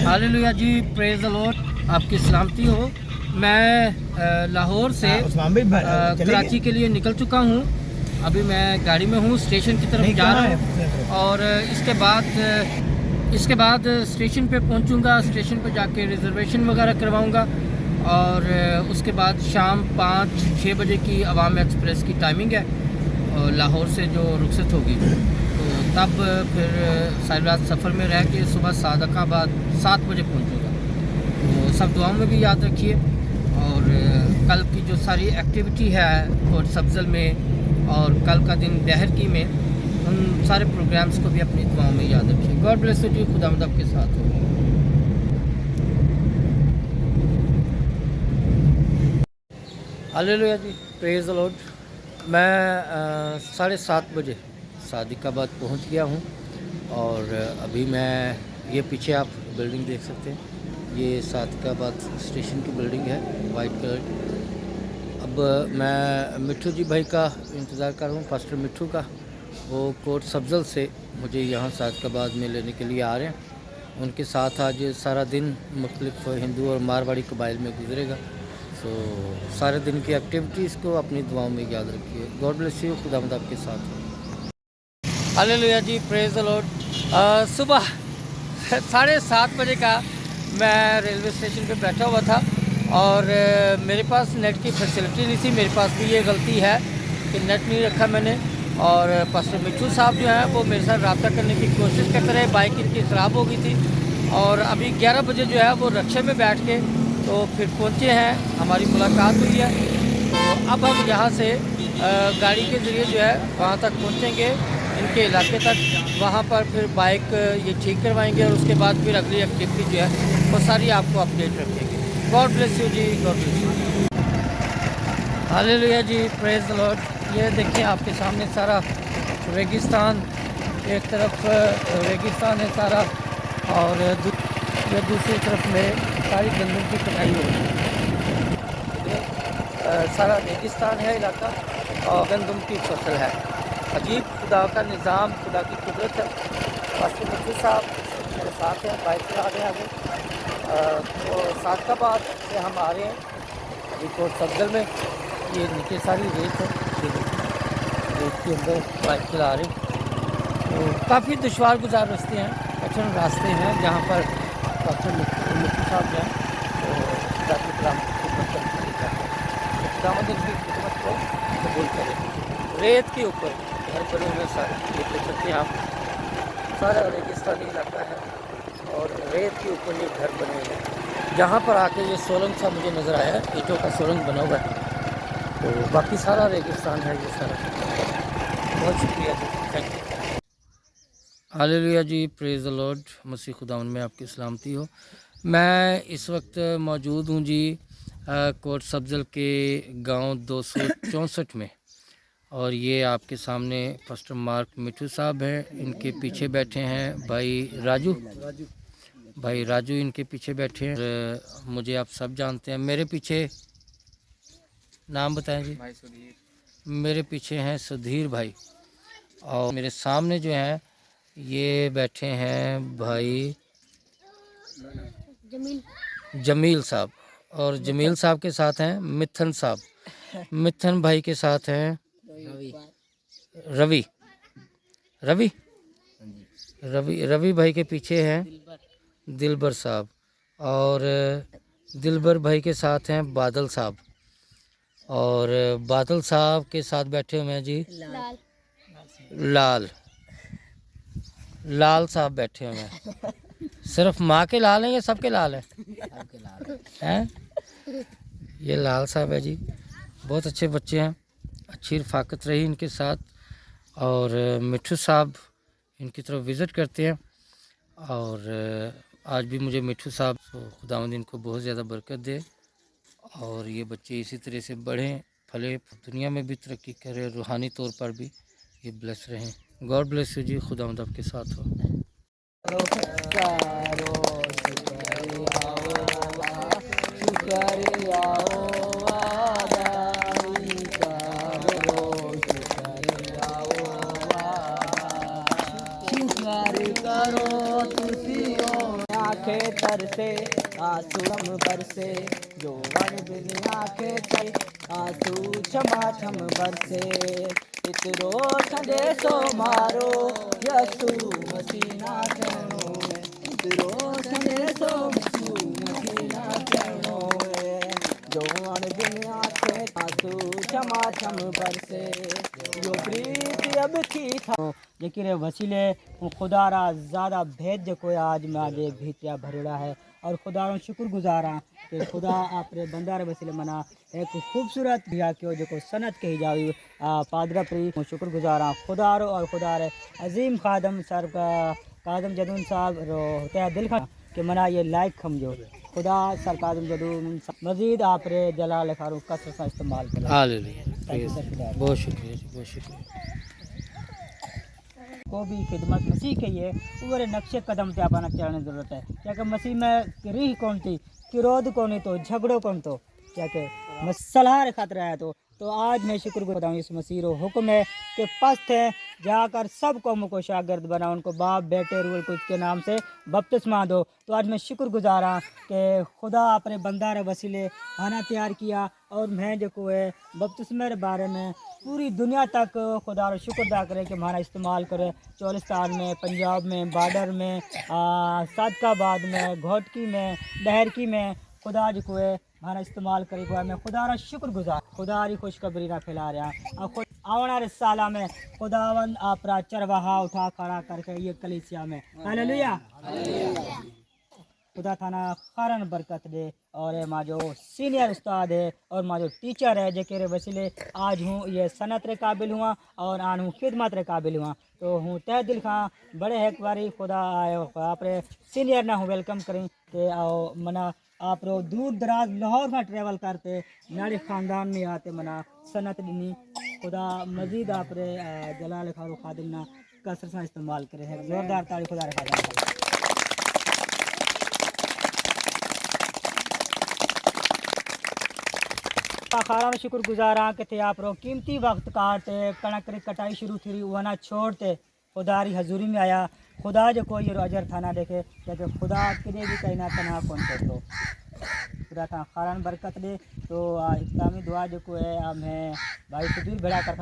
Hallelujah जी, praise the Lord. आपकी सलामती हो। मैं लाहौर से कराची के लिए निकल चुका हूँ। अभी मैं गाड़ी में हूँ, स्टेशन की तरफ जा रहा हूँ और इसके बाद स्टेशन पे पहुँचूँगा। स्टेशन पे जाके रिज़र्वेशन वगैरह करवाऊँगा और उसके बाद शाम 5-6 बजे की अवाम एक्सप्रेस की टाइमिंग है और लाहौर से जो रुखसत होगी, तो तब फिर सारी रात सफ़र में रह के सुबह सादकाबाद 7 बजे पहुँचूँगा। तो सब दुआओं में भी याद रखिए और कल की जो सारी एक्टिविटी है और सब्ज़ल में और कल का दिन दहर की में, उन सारे प्रोग्राम्स को भी अपनी दुआओं में याद रखिए। गॉड ब्लेस यू जी, खुदावंद आपके साथ हो। हालेलुया जी, प्रेज द लॉर्ड। मैं 7:30 बजे सादिकाबाद पहुंच गया हूं और अभी मैं ये पीछे आप बिल्डिंग देख सकते हैं, ये सादिकाबाद स्टेशन की बिल्डिंग है, वाइट कलर। अब मैं मिट्ठू जी भाई का इंतज़ार कर रहा हूँ, पास्टर मिट्ठू का। वो कोट सब्ज़ल से मुझे यहाँ सादिकाबाद में लेने के लिए आ रहे हैं। उनके साथ आज सारा दिन मुख्तलिफ हिंदू और मारवाड़ी कबाइल में गुजरेगा। तो सारे दिन की एक्टिविटीज़ को अपनी दुआओं में याद रखिए। गॉड ब्लेस यू, खुदावंद आपके साथ हो। हालेलुया जी, प्रेज द लॉर्ड। सुबह 7:30 बजे का मैं रेलवे स्टेशन पे बैठा हुआ था और मेरे पास नेट की फैसिलिटी नहीं थी। मेरे पास भी ये गलती है कि नेट नहीं रखा मैंने। और पास्टर मिट्ठू साहब जो हैं वो मेरे साथ रब्ता करने की कोशिश करते रहे। बाइक इनकी ख़राब हो गई थी और अभी 11 बजे जो है वो रक्शे में बैठ के तो फिर पहुँचे हैं, हमारी मुलाकात हुई है। तो अब हम यहाँ से गाड़ी के ज़रिए जो है वहाँ तक पहुँचेंगे, इनके इलाके तक। वहाँ पर फिर बाइक ये ठीक करवाएंगे और उसके बाद फिर अगली एक्टिविटी जो है वो सारी आपको अपडेट रखेंगे। गॉड ब्लेस यू जी, गॉड ब्लेस यू। हालेलुया जी, प्रेज द लॉर्ड। ये देखिए आपके सामने सारा रेगिस्तान, एक तरफ रेगिस्तान है सारा और ये दूसरी तरफ में सारी गंदम की कटाई हो रही है। सारा रेगिस्तान है इलाका और गंदम की फसल है। अजीब खुदा का निज़ाम, खुदा की कुदरत है। पास्टर मिट्ठू साहब मेरे साथ हैं, बाइक चला रहे हैं आगे। तो सादिकाबाद से हम आ रहे हैं अभी कोट सब्ज़ल में। ये नीचे सारी रेत है, रेत के अंदर बाइक चला रहे हैं। तो काफ़ी दुश्वार गुजार रास्ते हैं, कठिन रास्ते हैं जहाँ पर पास्टर मिट्ठू साहब जो हैं तो जाति कलाम की खिदमत करते हैं। खुदावंद की खिदमत को कबूल करें। रेत के ऊपर घर बने हुए सारे, ये देख सकते हैं आप, सारा रेगिस्तानी इलाका है और रेत के ऊपर ये घर बने हुए हैं। जहाँ पर आके ये सोलंग सा मुझे नज़र आया है, ईंटों का सोलंग बना हुआ है। तो बाकी सारा रेगिस्तान है ये सारा। बहुत शुक्रिया जी, थैंक यू। हालेलुया जी, प्रेज द लॉर्ड। मसीह खुदावंद में आपकी सलामती हो। मैं इस वक्त मौजूद हूँ जी कोट सब्ज़ल के गांव 264 में और ये आपके सामने पास्टर मार्क मिट्ठू साहब हैं। इनके पीछे बैठे हैं भाई राजू इनके पीछे बैठे हैं। और मुझे आप सब जानते हैं। मेरे पीछे नाम बताएं जी। भाई सुधीर। मेरे पीछे हैं सुधीर भाई और मेरे सामने जो हैं ये बैठे हैं भाई जमील साहब और जमील साहब के साथ हैं मिथन साहब। मिथन भाई के साथ हैं रवि भाई के पीछे हैं दिलबर साहब और दिलबर भाई के साथ हैं बादल साहब और बादल साहब के साथ बैठे हुए हैं जी लाल साहब बैठे हुए हैं। सिर्फ माँ के लाल हैं या सबके लाल हैं? ये लाल साहब है जी, बहुत अच्छे बच्चे हैं, अच्छी रफाकत रही इनके साथ। और मिट्ठू साहब इनकी तरफ विज़िट करते हैं और आज भी मुझे मिट्ठू साहब, तो खुदावंद इनको बहुत ज़्यादा बरकत दे और ये बच्चे इसी तरह से बढ़ें, फले, दुनिया में भी तरक्की करें, रूहानी तौर पर भी ये ब्लेस रहें। गॉड ब्लेस यू जी, खुदावंद आपके साथ हो। आंखें तरसे आंसू हम बरसे, जो वन बिन आंखें तर आंसू छमा छम बरसे। इतरो संदेशो मारो यसु मसीना चरणों में, इतरो संदेशो यसु मसीना चरणों में, जो वन बिन आंखें आंसू छमा छम बरसे, जो प्रीति अब थी था जेकिरे वसीले खुदा रा ज़्यादा भेद जो कोई आज माजे भीतिया भरेड़ा है। और खुदा रो शुक्रगुजार हाँ कि खुदा आपरे बंदार वसीले मना एक खूबसूरत बिया क्यों जो को सनत कही जावी पादरा प्री शुक्रगुजार हाँ खुदा रो और खुदा रे अजीम खादम सर का कादम जदून साहब रो होता है दिल खा कि मना ये लाइक समझो खुदा सर कादम जदून मजीद आपरे जलाल खारू का इस्तेमाल करें। हालेलुया, बहुत शुक्रिया जी, बहुत शुक्रिया। को भी खिदमत मसीह के ये पूरे नक्शे कदम पे अपना चलने ज़रूरत है। क्या कि मसीह में रीह कौन थी, क्रोध कौन तो, झगड़ो कौन तो, क्या कि सलाह खतरा है। तो आज मैं शुक्रगुजार हूँ इस मसीह रो हुक्म है कि पस्त है जाकर सब कौमों को शागिर्द बनाओ, उनको बाप बेटे रूल कुछ के नाम से बपतिस्मा दो। तो आज मैं शुक्रगुजार हाँ कि खुदा अपने बंदार वसीले खाना तैयार किया और मैं जो को है बपतिस्मे के बारे में पूरी दुनिया तक खुदा रो शुक्र अदा करे कि हमारा इस्तेमाल करे। चोलिस्तान में, पंजाब में, बॉर्डर में, सादकाबाद में, घोटकी में, डहरकी में खुदा जो है हमारा इस्तेमाल करे। हुआ मैं खुदा रा शुक्रगुजार, खुदा री खुशखबरी ना फैला रहा और खुद आने वाले साला में खुदावन आपरा चरवाहा उठा खड़ा करके ये कलीसिया में हालेलुया खुदा थाना खारन बरकत दे। और माँ जो सीनियर उस्ताद है और माँ जो टीचर है जेके वसीले आज हूँ ये सनत रे काबिल हुआ और आन हूँ खिदमत रे काबिल हुआ। तो हूँ तह दिल खां बड़े एक बारी खुदा आयो आपरे सीनियर ना हूँ वेलकम करें के आओ मना आप रो दूर दराज लाहौर में ट्रेवल करते नारे ख़ानदान में आते मना सनत दिनी खुदा मजीद आपरे जलाल खारो खादिम ना कसर से इस्तेमाल करे है। जोरदार ताली खुदा रे खादिम खारा में शुक्रगुजार हाँ कि थे आप रो कीमती वक्त काटते कणक री कटाई शुरू थी वना छोड़ते खुदारी हजूरी में आया। खुदा जो कोई ये अजर था ना देखे क्योंकि खुदा किने भी कहीं ना तना कौन तो खुदा था खारान बरकत दे। तो इस्लामी दुआ जो को है हमें भाई सुदील बड़ा कर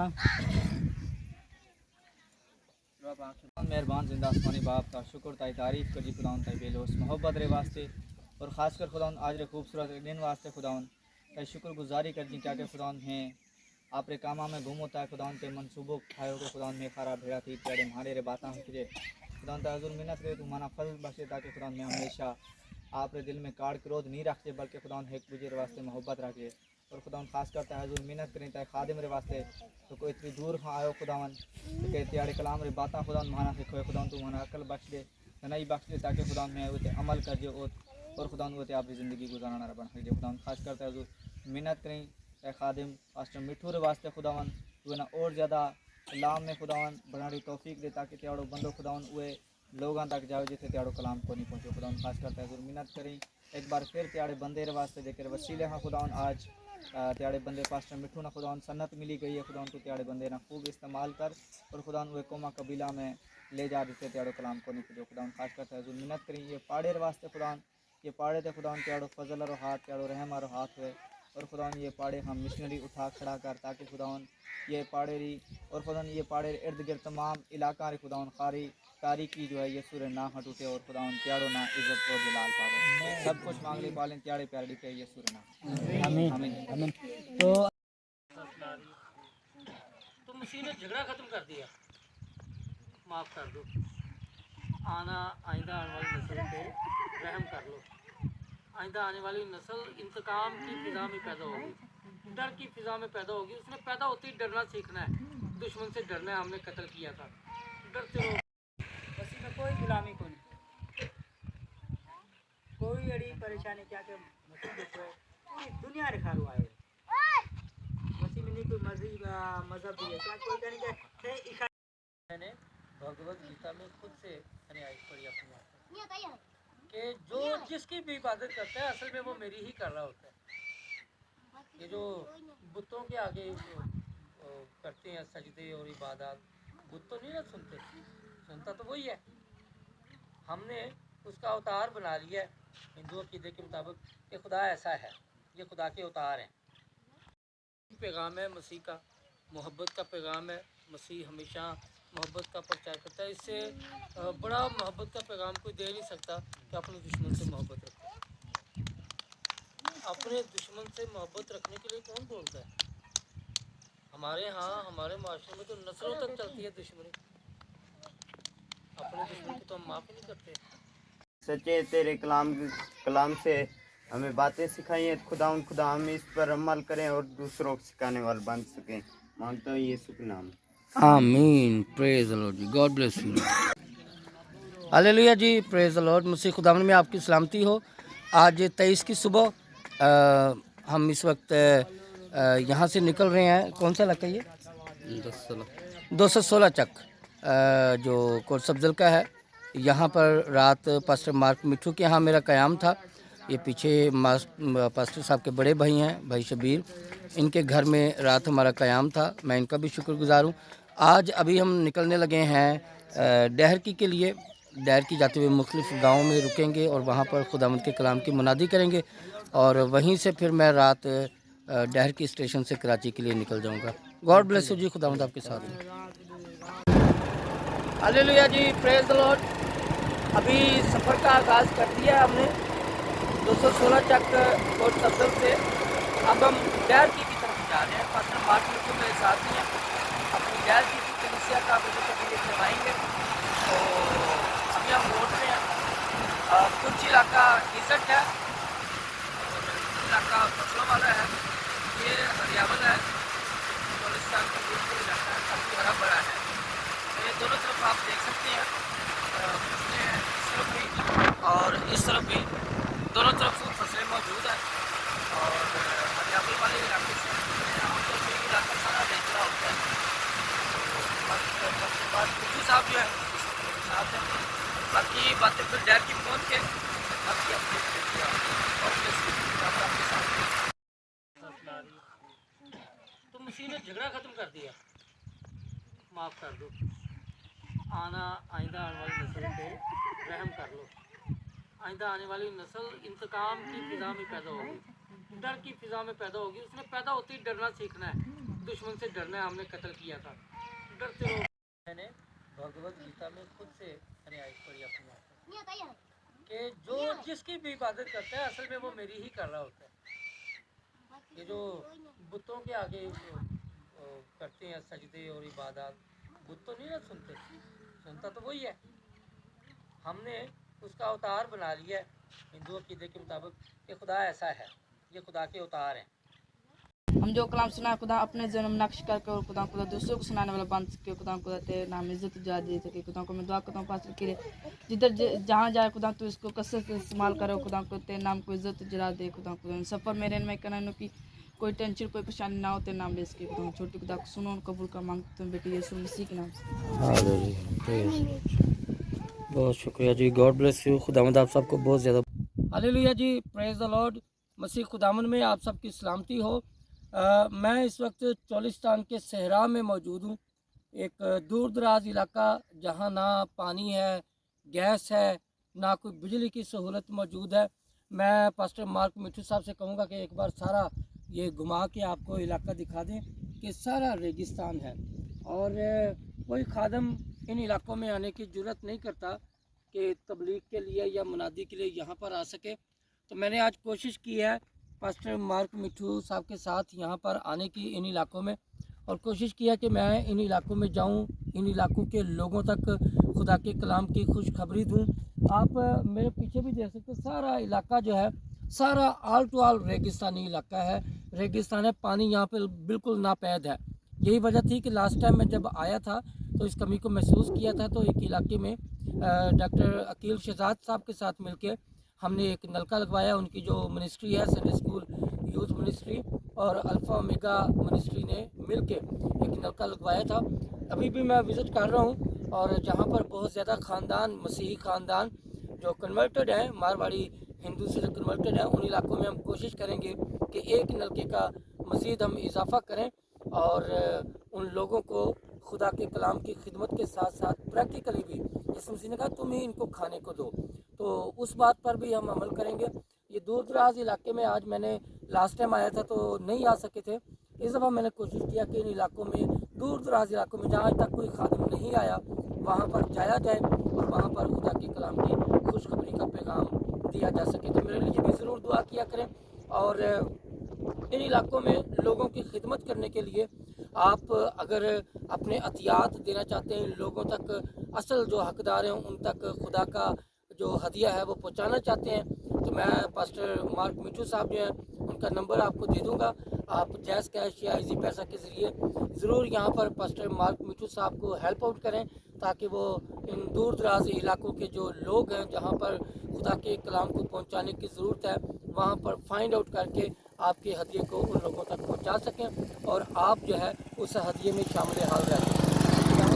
मेहरबान जिंदा आसमानी बाप का शुक्र ताई तारीफ कर जी खुदाउन ताई बेलोस मोहब्बत रे वास्ते और ख़ासकर खुदाउन आज रे खूबसूरत दिन वास्ते खुदाउन ताई शुक्रगुजारी कर जी क्या के खुदाउन हैं आप रे कामा में घूमोता है खुदाउन ते मनसूबो खायो के खुदाउन में खारा भेड़ा थी तेरे मारे रे बाता हुए खुदाउन ता हजूर मिन्नत करे तू माना फल बख्शे ताकि खुदाउन में हमेशा आप रे दिल में काड़ क्रोध नहीं रखते बल्कि खुदाउन एक दूसरे रे वास्ते मोहब्बत रखे। और खुदावन खास करता है हजूर मिन्नत करें ताकि खादिम रे वास्ते तो कोई इतनी दूर हाँ आयो खुदावन तो कहते त्यारे कलाम रे बाता खुदावन माना सिखो खुदावन तू माना अकल बख्श दे नई बख्श दे ताकि खुदावन में वो अमल कर जो और खुदावन वो आपकी ज़िंदगी गुजारना बन सके खुदावन खास करता है हजूर मिन्नत करें ताकि खादिम पास्टर मिठू रे वास्ते खुदावन वो ना और ज़्यादा लाम में खुदावन बढ़ाने तौफीक दे ताकि त्यारो बंदो खुदावन वे लोगों तक जाओ जिथे त्यारो कलाम को नहीं पहुँचो खुदावन खास करता है हजूर मिन्नत करें एक बार फिर त्यारे बंदे रे वास्ते जेकर वसीले हाँ खुदावन आज त्याड़े बंदे पास्टर मिठू ना खुदावन सन्नत मिली गई है खुदावन तो त्याड़े बंदे ना खूब इस्तेमाल कर और खुदावन वो कोमा कबीला में ले जा देते त्याड़ो कलाम को नहीं खुदो खुदावन खास करता है मिन्नत करी ये पाड़े वास्ते खुदावन ये पाड़े थे खुदावन त्याड़ो फजल रो हाथ त्याड़ो रहम रो हाथ हुए और खुदावन ये पाड़े हम मिशनरी उठा खड़ा कर ताकि खुदावन ये पाड़े री और खुदावन ये पाड़े इर्द गिर्द तमाम इलाका रे खुदावन खारी तारीकी जो है ये सूर्य ना हटूटे और खुदावन त्याड़ो ना इज्जत और जलाल पावे सब कुछ मांग ले पालें त्याड़े प्यारे के ये सूर्य ना आमीन आमीन आमीन। तो मसीह ने झगड़ा ख़त्म कर दिया, माफ़ कर दो, आइंदा आने वाली नस्ल पे रहम कर लो। आइंदा आने वाली नस्ल इंतकाम की फ़िज़ा में पैदा होगी, डर की फ़िज़ा में पैदा होगी। उसने पैदा होते ही डरना सीखना है, दुश्मन से डरना है। हमने कत्ल किया था, डरते रहो। मसीह में कोई गुलामी को नहीं, कोई अड़ी परेशानी क्या के मसीह देखो है पूरी दुनिया रे खारू आए मसीह में नहीं कोई मजहब भी है क्या कोई कहने के थे मैंने भगवत गीता में खुद से आयत पढ़ी अपनी आप कि जो जिसकी भी इबादत करता है असल में वो मेरी ही कर रहा होता है। ये जो बुतों के आगे करते हैं सजदे और इबादत, बुत तो नहीं ना सुनते, सुनता तो वही है। हमने उसका अवतार बना लिया है। हिंदू अकीदे के मुताबिक कि खुदा ऐसा है, ये खुदा के अवतार हैं। पैगाम है मसीह का, मोहब्बत का पैगाम है। मसीह हमेशा मोहब्बत का प्रचार करता है। इससे बड़ा मोहब्बत का पैगाम कोई दे नहीं सकता कि अपने दुश्मन से मोहब्बत रखे। अपने दुश्मन से मोहब्बत रखने के लिए कौन बोलता है? हमारे यहाँ हमारे माशरे में तो नस्लों तक चलती है दुश्मनी। अपने दुश्मन को तो हम माफ़ नहीं करते। सच्चे तेरे कलाम से हमें बातें सिखाई हैं खुदा हम इस पर अमल करें और दूसरों को सिखाने वाले बन सकें। मांगता हूँ यीशु के नाम। आमीन। प्रेज द लॉर्ड जी, गॉड ब्लेस यू। हालेलुया जी, प्रेज द लॉर्ड। मसीह खुदावन में आपकी सलामती हो। आज 23 की सुबह हम इस वक्त यहाँ से निकल रहे हैं। कौन सा इलाका ये? 216 चक जो कोट सब्जल का है। यहाँ पर रात पास्टर मार्क मिठू के यहाँ मेरा क़याम था। ये पीछे पास्टर साहब के बड़े भाई हैं, भाई शबीर, इनके घर में रात हमारा क़याम था। मैं इनका भी शुक्रगुज़ार हूँ। आज अभी हम निकलने लगे हैं डहरकी के लिए। डहरकी जाते हुए मुख्तलिफ़ गाँव में रुकेंगे और वहाँ पर खुदावंद के कलाम की मुनादी करेंगे और वहीं से फिर मैं रात डहरकी स्टेशन से कराची के लिए निकल जाऊँगा। गॉड ब्लेस यू जी, खुदावंद आपके साथ है। हालेलुया जी, प्रेज द लॉर्ड। अभी सफ़र का आगाज़ कर दिया हमने 216 चक कोट सब्जल से। अब हम डहरकी की तरफ जा रहे हैं। पास्टर मार्क मिठू मेरे साथ ही हैं। अपनी डहरकी की कलीसिया का मुझे तकलीफ करवाएंगे। तो अभी हम रोड पे हैं। कुछ इलाका डिजर्ट है और कुछ इलाका फसलों वाला है। ये हरियावल है, बलूचिस्तान का बिल्कुल इलाका है, काफ़ी हरा भरा है। ये दोनों तरफ आप देख सकते हैं, इस तरफ भी और इस तरफ भी, दोनों तरफ फसलें मौजूद हैं। और हरियावल वाले इलाके से आमतौर पर इलाका सारा रेतला होता है। मिठू साहब जो है साथ हैं। बाकी बातें फिर डहरकी पहुँच के बाकी अपडेट देती है। तो मसीह ने झगड़ा ख़त्म कर दिया, माफ़ कर दो। आइंदा आने वाली नस्ल पे रहम कर लो। आइंदा आने वाली नस्ल इंतकाम की फ़िज़ा में पैदा होगी, डर की फ़िज़ा में पैदा होगी। उसने पैदा होते ही डरना सीखना है, दुश्मन से डरना है। हमने कत्ल किया था, डरते रहो। मैंने भगवत गीता में खुद से रियायत पढ़ी अपने आप कि जो जिसकी भी इबादत करता है असल में वो मेरी ही कर रहा होता है। ये जो बुतों के आगे करते हैं सजदे और इबादत, बुत तो नहीं ना सुनते, सुनता तो वही है। हमने उसका अवतार बना लिया है हिंदू अकीदे के मुताबिक कि खुदा ऐसा है, ये खुदा के अवतार हैं। हम जो कलाम सुना खुदा अपने जन्म नक्श करके और खुदा खुदा दूसरों को सुनाने वाला बन सके। खुदा खुदा तेरे नाम इज्जत जा दे सके। खुदा को मैं दुआ करता हूँ पास के जिधर जहाँ जाए खुदा तो इसको कसरत से इस्तेमाल करो। खुदा को तेरे नाम को इज्जत जला दे। खुदा खुदा सफ़र मेरे में करने की कोई टेंशन कोई परेशानी ना हो तेरे नाम ले सके। खुदा छोटी खुदा को सुनो और कबूल कर मांगते हैं बेटी यीशु मसीह के नाम से। बहुत शुक्रिया जी, गॉड ब्लेस यू। खुदावंद आप सबको बहुत ज़्यादा। हालेलुया जी, प्रेज द लॉर्ड। मसीह खुदावंद में आप सबकी सलामती हो। मैं इस वक्त चोलिस्तान के सहरा में मौजूद हूँ, एक दूर दराज इलाका जहाँ ना पानी है, गैस है, ना कोई बिजली की सहूलत मौजूद है। मैं पास्टर मार्क मिठू साहब से कहूँगा कि एक बार सारा ये घुमा के आपको इलाका दिखा दें कि सारा रेगिस्तान है और कोई खादम इन इलाकों में आने की ज़रूरत नहीं करता कि तबलीग के लिए या मुनादी के लिए यहाँ पर आ सके। तो मैंने आज कोशिश की है पास्टर मार्क मिठू साहब के साथ यहाँ पर आने की इन इलाकों में, और कोशिश किया कि मैं इन इलाकों में जाऊँ, इन इलाकों के लोगों तक खुदा के कलाम की खुशखबरी दूँ। आप मेरे पीछे भी देख सकते हैं, सारा इलाका जो है सारा आल टू आल रेगिस्तानी इलाका है, रेगिस्तान है। पानी यहाँ पर बिल्कुल नापैद है। यही वजह थी कि लास्ट टाइम मैं जब आया था तो इस कमी को महसूस किया था। तो एक इलाके में डॉक्टर अकील शहजाद साहब के साथ मिलकर हमने एक नलका लगवाया। उनकी जो मिनिस्ट्री है संडे स्कूल यूथ मिनिस्ट्री और अल्फ़ा ओमेगा मिनिस्ट्री ने मिलकर एक नलका लगवाया था। अभी भी मैं विज़िट कर रहा हूँ और जहाँ पर बहुत ज़्यादा ख़ानदान, मसीही ख़ानदान जो कन्वर्टेड हैं, मारवाड़ी हिंदू से जो कन्वर्टेड हैं, उन इलाकों में हम कोशिश करेंगे कि एक नलके का मज़ीद हम इजाफ़ा करें और उन लोगों को खुदा के कलाम की खिदमत के साथ साथ प्रैक्टिकली भी, यीशु मसीह ने कहा तुम ही इनको खाने को दो। तो उस बात पर भी हम अमल करेंगे। ये दूर दराज इलाके में आज मैंने लास्ट टाइम आया था तो नहीं आ सके थे, इस दफ़ा मैंने कोशिश किया कि इन इलाकों में, दूर दराज इलाकों में जहाँ आज तक कोई खादिम नहीं आया, वहाँ पर जाया जाए और वहाँ पर खुदा के कलाम की खुशखबरी का पैगाम दिया जा सके। तो मेरे लिए भी ज़रूर दुआ किया करें। और इन इलाकों में लोगों की खिदमत करने के लिए आप अगर अपने अतियात देना चाहते हैं, लोगों तक असल जो हकदार हैं उन तक खुदा का जो हदिया है वो पहुंचाना चाहते हैं, तो मैं पास्टर मार्क मिठू साहब जो हैं उनका नंबर आपको दे दूंगा। आप जैज़ कैश या इजी पैसा के ज़रिए ज़रूर यहाँ पर पास्टर मार्क मिठू साहब को हेल्प आउट करें, ताकि वो इन दूर दराज इलाकों के जो लोग हैं जहाँ पर खुदा के कलाम को पहुँचाने की ज़रूरत है, वहाँ पर फाइंड आउट करके आपके हदिये को उन लोगों तक पहुँचा सकें और आप जो है उस हदिये में शामिल हाल रहें।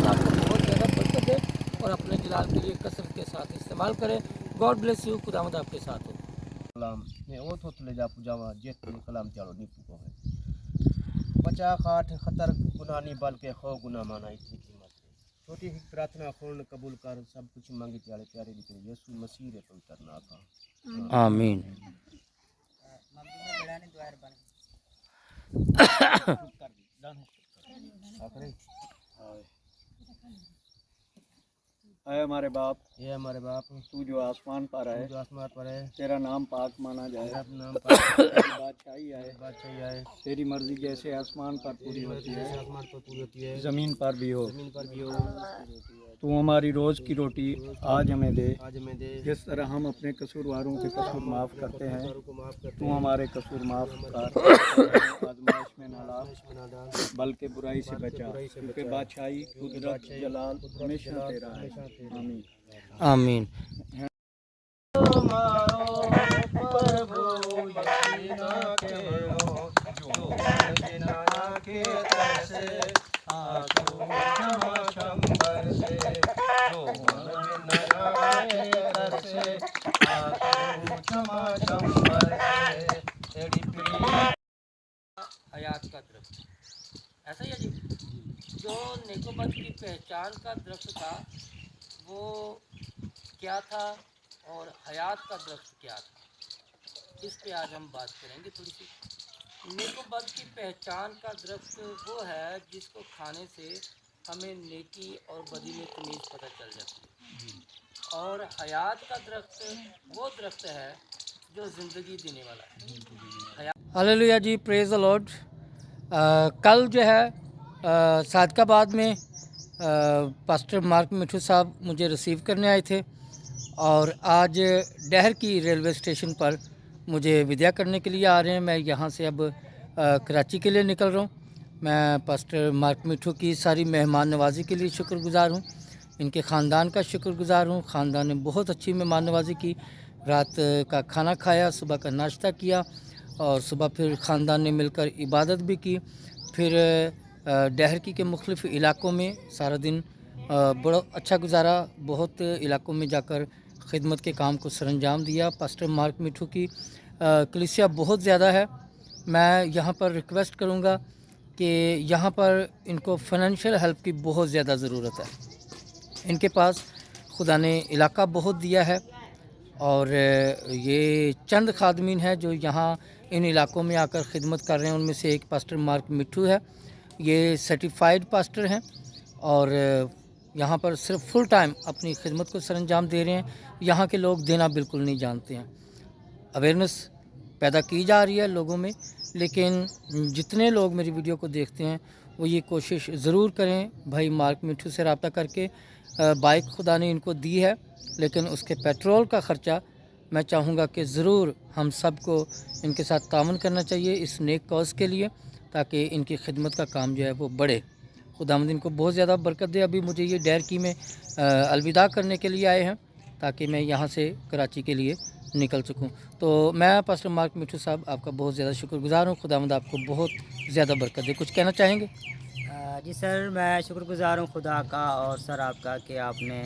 आपको बहुत ज़्यादा बरकत दे और अपने जलाल के लिए कसरत के साथ इस्तेमाल करें। God bless you. खुदावंद आपके साथ हो। कलाम ने ओ तो तुले जा पुजावा जेत ने कलाम चालो नीपू को है बचा खाट खतर गुनानी बल के खो गुना माना इतनी कीमत है। छोटी ही प्रार्थना खोल कबूल कर सब कुछ मांगे चाले प्यारे दिखे यीशु मसीह रे पवित्र नाम का आमीन। है हमारे बाप, ये हमारे बाप तू जो आसमान पर है, जो आसमान पर है, तेरा नाम पाक माना जाए, तेरा नाम पाक तेरी बादशाही आए, बादशाही आए, तेरी मर्जी जैसे आसमान पर पूरी होती है आसमान पर पूरी होती है, ज़मीन पर भी हो। जमीन पर भी हो। तू हमारी रोज़ की रोटी आज हमें दे, आज हमें दे जिस तरह हम अपने कसूरवारों के कसूर माफ़ करते हैं, को माफ कर तू हमारे कसूर माफ़ कर, आजमाइश में ना डाल, बल्कि बुराई से बचा, क्योंकि बादशाही कुदरत जलाल हमेशा तेरा है। आमीन। आमीन। हयात का दरख्त ऐसा ही है जी। जो नेकोबत की पहचान का दरख्त था वो क्या था और हयात का दरख्त क्या था, इस पे आज हम बात करेंगे थोड़ी सी। नेकोबत की पहचान का दरख्त वो है जिसको खाने से हमें नेकी और बदी में तमीज़ पता चल जाती है, और हयात का दरख्त वो दरख्त है जो ज़िंदगी देने वाला है। हालेलुया जी, प्रेज़ द लॉर्ड। कल जो है सादकाबाद में पास्टर मार्क मिठू साहब मुझे रिसीव करने आए थे और आज डहर की रेलवे स्टेशन पर मुझे विदा करने के लिए आ रहे हैं। मैं यहाँ से अब कराची के लिए निकल रहा हूँ। मैं पास्टर मार्क मिठू की सारी मेहमान नवाज़ी के लिए शुक्रगुज़ार हूँ, इनके ख़ानदान का शुक्रगुज़ार हूँ। ख़ानदान ने बहुत अच्छी मेहमान नवाज़ी की, रात का खाना खाया, सुबह का नाश्ता किया और सुबह फिर ख़ानदान ने मिलकर इबादत भी की। फिर डहरकी के मुख्तलिफ़ इलाकों में सारा दिन बड़ा अच्छा गुजारा। बहुत इलाकों में जाकर खिदमत के काम को सरंजाम दिया। पास्टर मार्क मिठू की कलीसिया बहुत ज़्यादा है। मैं यहाँ पर रिक्वेस्ट करूँगा कि यहाँ पर इनको फाइनेंशियल हेल्प की बहुत ज़्यादा ज़रूरत है। इनके पास खुदा ने इलाका बहुत दिया है और ये चंद खादमीन हैं जो यहाँ इन इलाकों में आकर ख़िदमत कर रहे हैं। उनमें से एक पास्टर मार्क मिठू है, ये सर्टिफाइड पास्टर हैं और यहाँ पर सिर्फ फुल टाइम अपनी खिदमत को सरंजाम दे रहे हैं। यहाँ के लोग देना बिल्कुल नहीं जानते हैं। अवेयरनेस पैदा की जा रही है लोगों में, लेकिन जितने लोग मेरी वीडियो को देखते हैं वो ये कोशिश ज़रूर करें भाई मार्क मिठू से रब्ता करके। बाइक खुदा ने इनको दी है, लेकिन उसके पेट्रोल का ख़र्चा मैं चाहूँगा कि ज़रूर हम सब को इनके साथ तावन करना चाहिए इस नेक कॉज़ के लिए, ताकि इनकी खिदमत का काम जो है वो बढ़े। खुदावंद इनको बहुत ज़्यादा बरकत दे। अभी मुझे ये डहरकी में अलविदा करने के लिए आए हैं ताकि मैं यहाँ से कराची के लिए निकल सकूँ। तो मैं पास्टर मार्क मिठू साहब आपका बहुत ज़्यादा शुक्रगुज़ार हूँ। खुदावंद आपको बहुत ज़्यादा बरकत दे। कुछ कहना चाहेंगे? जी सर, मैं शुक्रगुज़ार हूँ खुदा का और सर आपका कि आपने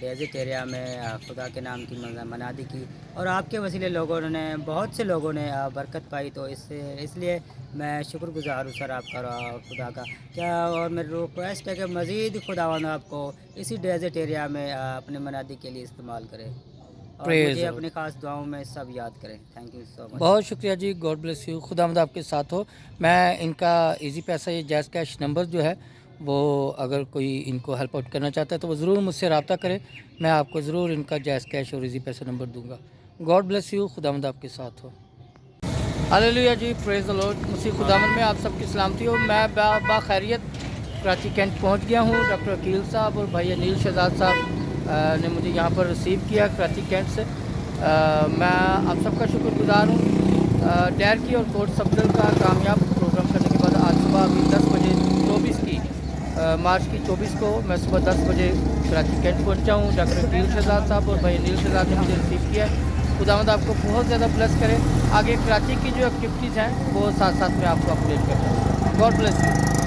डेज़र्ट एरिया में खुदा के नाम की मनादी की और आपके वसीले लोगों ने, बहुत से लोगों ने बरकत पाई, तो इसलिए मैं शुक्रगुज़ार हूँ सर आपका और खुदा का। क्या और मेरी रिक्वेस्ट है कि मज़ीद खुदावंद आपको इसी डेज़र्ट एरिया में अपने मनादी के लिए इस्तेमाल करें और Praise मुझे the Lord. अपनी ख़ास दुआओं में सब याद करें। Thank you so much. बहुत शुक्रिया जी, गॉड ब्लेस यू, खुदावंद आपके साथ हो। मैं इनका इजी पैसा ये जैज़ कैश नंबर जो है वो अगर कोई इनको हेल्प आउट करना चाहता है तो वो ज़रूर मुझसे रब्ता करें, मैं आपको ज़रूर इनका जैज़ कैश और इजी पैसा नंबर दूंगा। गॉड ब्लेस यू, खुदावंद आपके साथ हो। हालेलुया जी, प्रेज़ द लॉर्ड। मसीह खुदावंद में आप सबकी सलामती हो। मैं बाखैरियत कराची कैंट पहुंच गया हूं। डॉक्टर अकील साहब और भाई अनिल शहजाद साहब ने मुझे यहां पर रिसीव किया कराची कैंट से। मैं आप सबका शुक्रगुजार हूं। डैर की और कोर्ट सफदर का कामयाब प्रोग्राम करने के बाद आज सुबह अभी 10 बजे 24 की मार्च की 24 को मैं सुबह 10 बजे कराची कैंट पहुंचा हूं। डॉक्टर अकील शहजाद साहब और भाई अनिल शहजाद ने मुझे रिसीव किया है। खुदावंद आपको बहुत ज़्यादा ब्लेस करे। आगे कराची की जो एक्टिविटीज़ हैं वो साथ साथ में आपको अपडेट करता हूँ। God bless you.